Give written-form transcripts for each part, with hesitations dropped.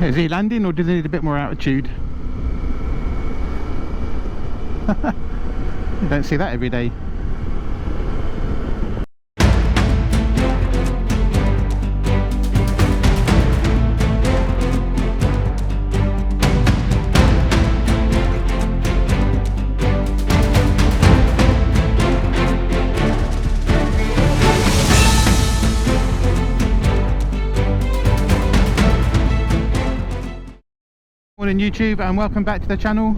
Is he landing, or does he need a bit more altitude? You don't see that every day. Morning YouTube, and welcome back to the channel.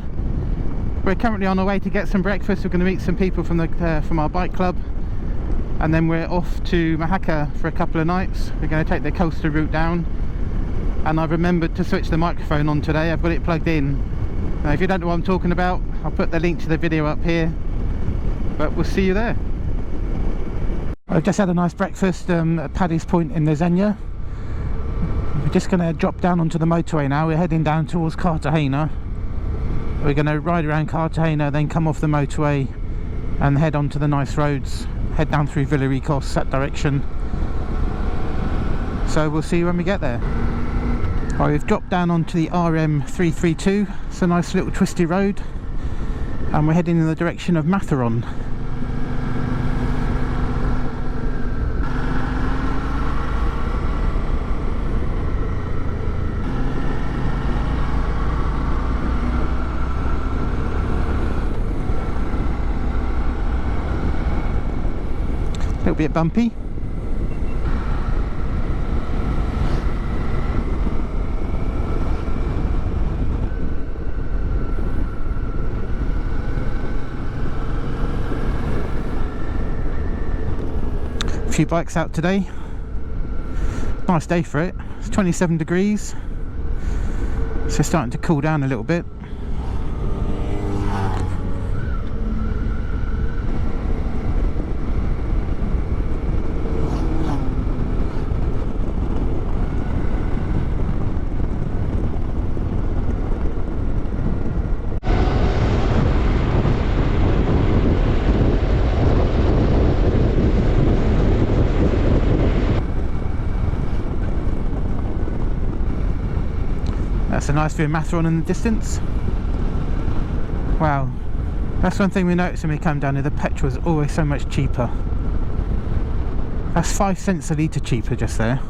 We're currently on our way to get some breakfast. We're going to meet some people from our bike club, and then we're off to Mojacar for a couple of nights. We're going to take the coastal route down, and I've remembered to switch the microphone on today. I've got it plugged in. Now if you don't know what I'm talking about, I'll put the link to the video up here, but we'll see you there. I've just had a nice breakfast at Paddy's Point in Lasagna. We're just going to drop down onto the motorway now. We're heading down towards Cartagena. We're going to ride around Cartagena, then come off the motorway and head onto the nice roads, head down through Villaricos, that direction. So we'll see you when we get there. Right, we've dropped down onto the RM332. It's a nice little twisty road, and we're heading in the direction of Matharon. A little bit bumpy. A few bikes out today. Nice day for it. It's 27 degrees. So it's starting to cool down a little bit. That's a nice view of Matharon in the distance. Wow, that's one thing we noticed when we come down here. The petrol is always so much cheaper. That's 5 cents a litre cheaper just there.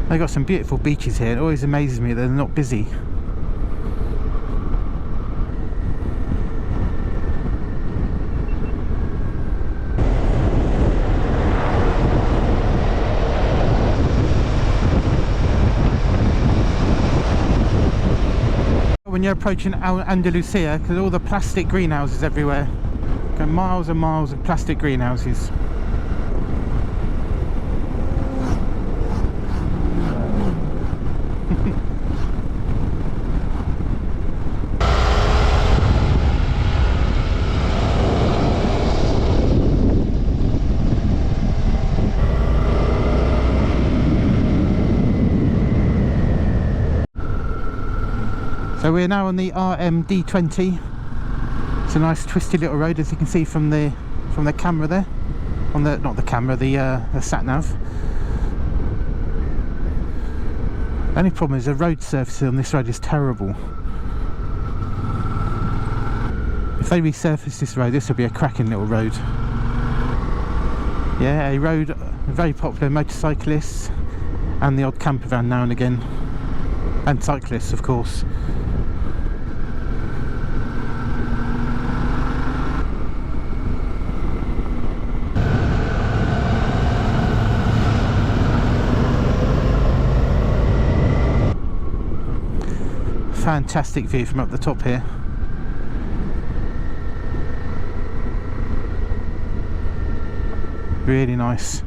They've got some beautiful beaches here. It always amazes me that they're not busy. When you're approaching Andalusia, because all the plastic greenhouses everywhere, go miles and miles of plastic greenhouses. So we're now on the RMD20. It's a nice twisty little road, as you can see from the camera there. On the not the camera, the sat nav. The only problem is the road surface on this road is terrible. If they resurface this road, this will be a cracking little road. Yeah, a road very popular motorcyclists and the odd camper van now and again, and cyclists of course. Fantastic view from up the top here. Really nice.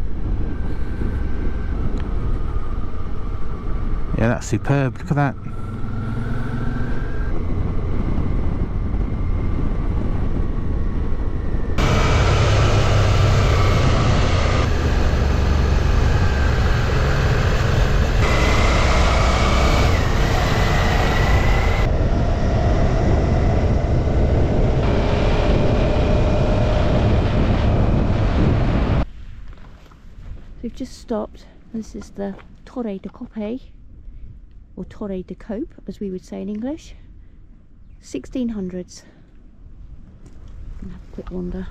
Yeah, that's superb. Look at that. We've just stopped This is the Torre de Cope, or Torre de Cope as we would say in English. 1600s. Gonna have a quick wander.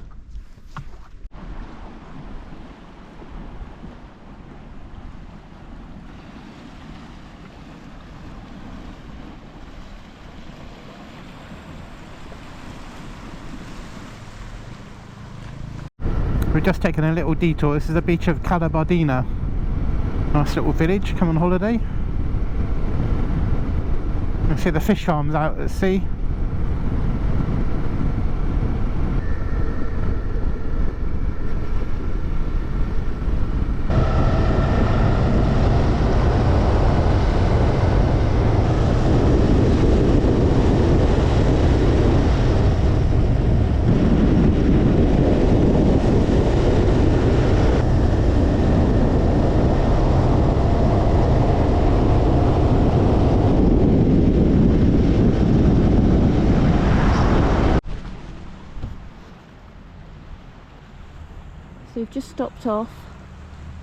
We've just taken a little detour. This is the beach of Calabardina. Nice little village, come on holiday. You can see the fish farms out at sea. So we've just stopped off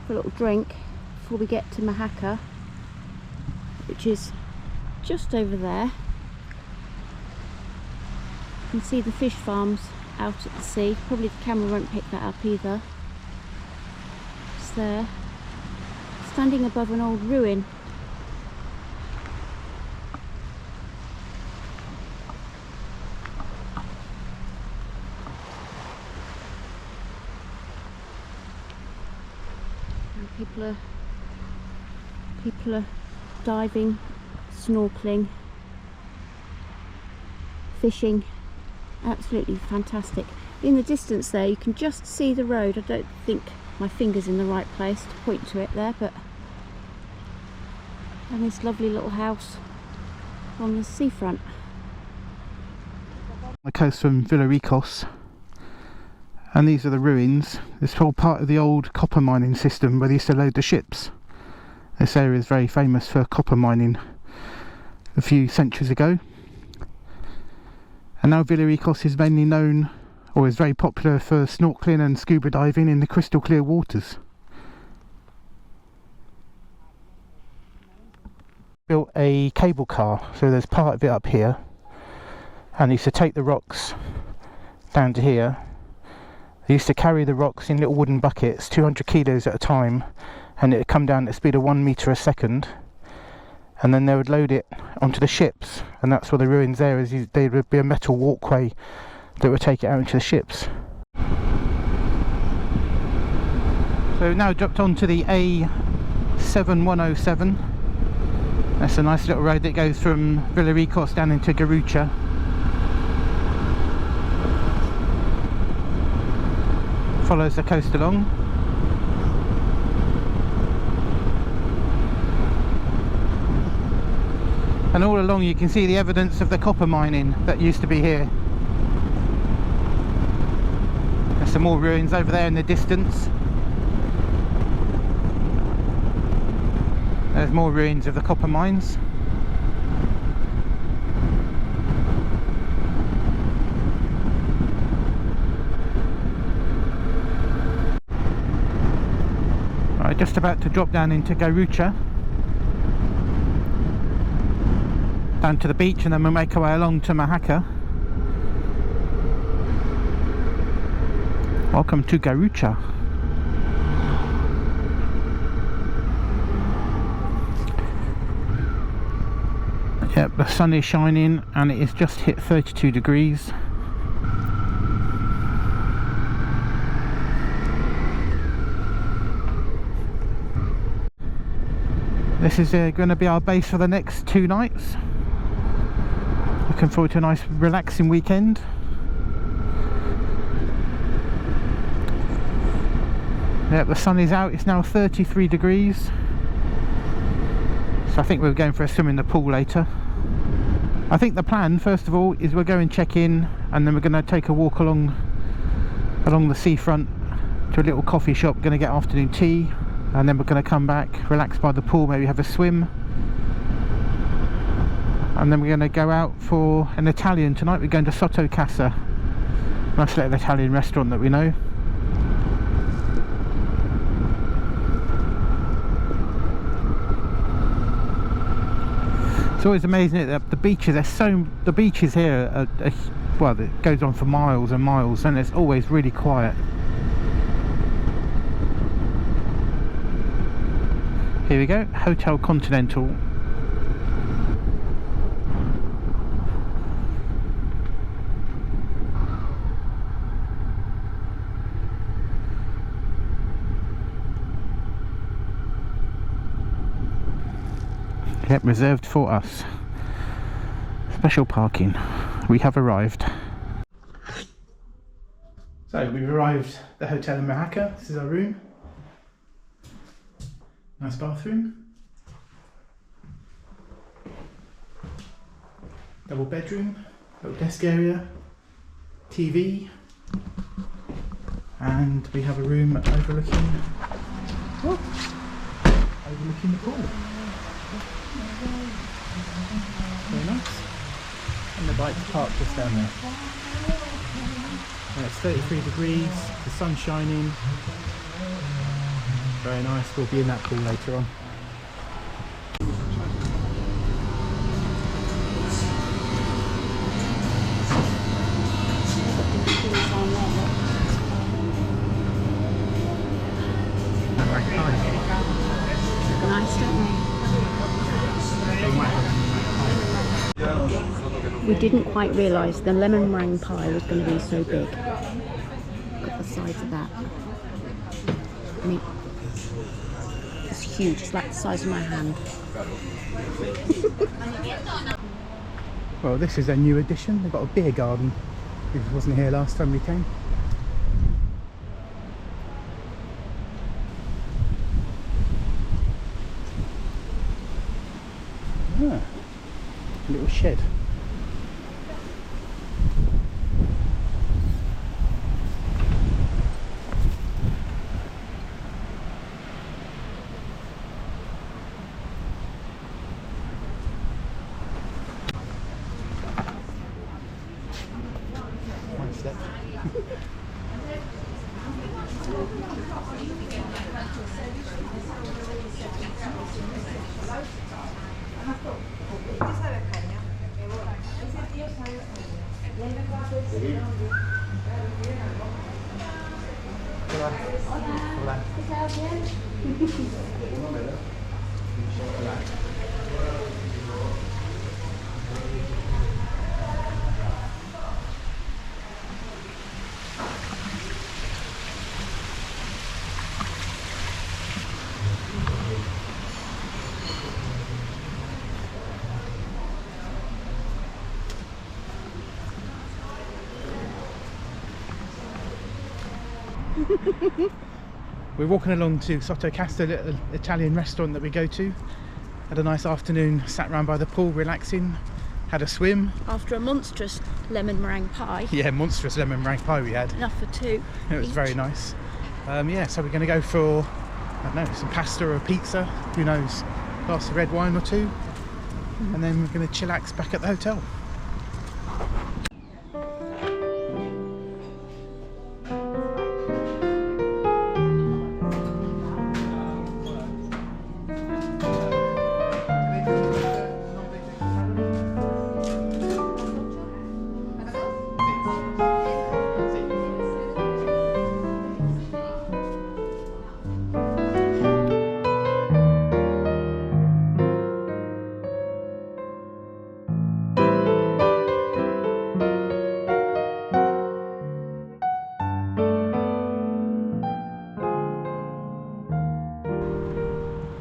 for a little drink before we get to Mojacar, which is just over there. You can see the fish farms out at the sea. Probably the camera won't pick that up either. It's there, standing above an old ruin. People are diving, snorkeling, fishing. Absolutely fantastic. In the distance there you can just see the road. I don't think my finger's in the right place to point to it there, but and this lovely little house on the seafront. The coast from Villaricos, and these are the ruins. This whole part of the old copper mining system where they used to load the ships. This area is very famous for copper mining a few centuries ago. And now Villaricos is mainly known, or is very popular for snorkeling and scuba diving in the crystal clear waters. Built a cable car, so there's part of it up here, and they used to take the rocks down to here. They used to carry the rocks in little wooden buckets, 200 kilos at a time, and it would come down at the speed of 1 metre a second, and then they would load it onto the ships, and that's where the ruins there is. There would be a metal walkway that would take it out into the ships. So we've now dropped onto the A7107. That's a nice little road that goes from Villaricos down into Garucha. Follows the coast along. And all along you can see the evidence of the copper mining that used to be here. There's some more ruins over there in the distance. There's more ruins of the copper mines. Right, just about to drop down into Garucha, down to the beach, and then we'll make our way along to Mojacar. Welcome to Garucha. Yep, the sun is shining and it has just hit 32 degrees. This is going to be our base for the next 2 nights. Looking forward to a nice relaxing weekend. Yep, the sun is out. It's now 33 degrees. So I think we're going for a swim in the pool later. I think the plan, first of all, is we'll go and check in, and then we're going to take a walk along the seafront to a little coffee shop. Going to get afternoon tea, and then we're going to come back, relax by the pool, maybe have a swim, and then we're going to go out for an Italian tonight. We're going to Sotto Casa, nice little Italian restaurant that we know. It's always amazing that the beaches, the beaches here are well, it goes on for miles and miles, and it's always really quiet. Here we go, Hotel Continental. Yep, reserved for us. Special parking. We have arrived. So we've arrived at the hotel in Mojacar. This is our room. Nice bathroom. Double bedroom. Little desk area. TV. And we have a room overlooking the pool. Very nice. And the bike's parked just down there. And it's 33 degrees, the sun's shining. Very nice, we'll be in that pool later on. Nice, don't they? We didn't quite realise the lemon meringue pie was going to be so big. Look at the size of that. I mean, it's huge. It's like the size of my hand. Well, this is a new addition. They've got a beer garden. It wasn't here last time we came. Ah, a little shed. One step. Hola. We're walking along to Sotto Casa, a little Italian restaurant that we go to. Had a nice afternoon, sat around by the pool relaxing, had a swim. After a monstrous lemon meringue pie. Yeah, monstrous lemon meringue pie we had. Enough for two. It was very nice. Yeah, so we're going to go for, I don't know, some pasta or a pizza, who knows, a glass of red wine or two, and then we're going to chillax back at the hotel.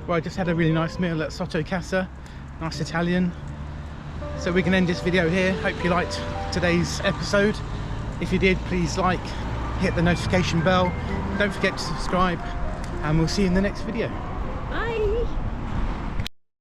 Well, I just had a really nice meal at Sotto Casa, nice Italian. So we can end this video here. Hope you liked today's episode. If you did, please like, hit the notification bell. Don't forget to subscribe, and we'll see you in the next video.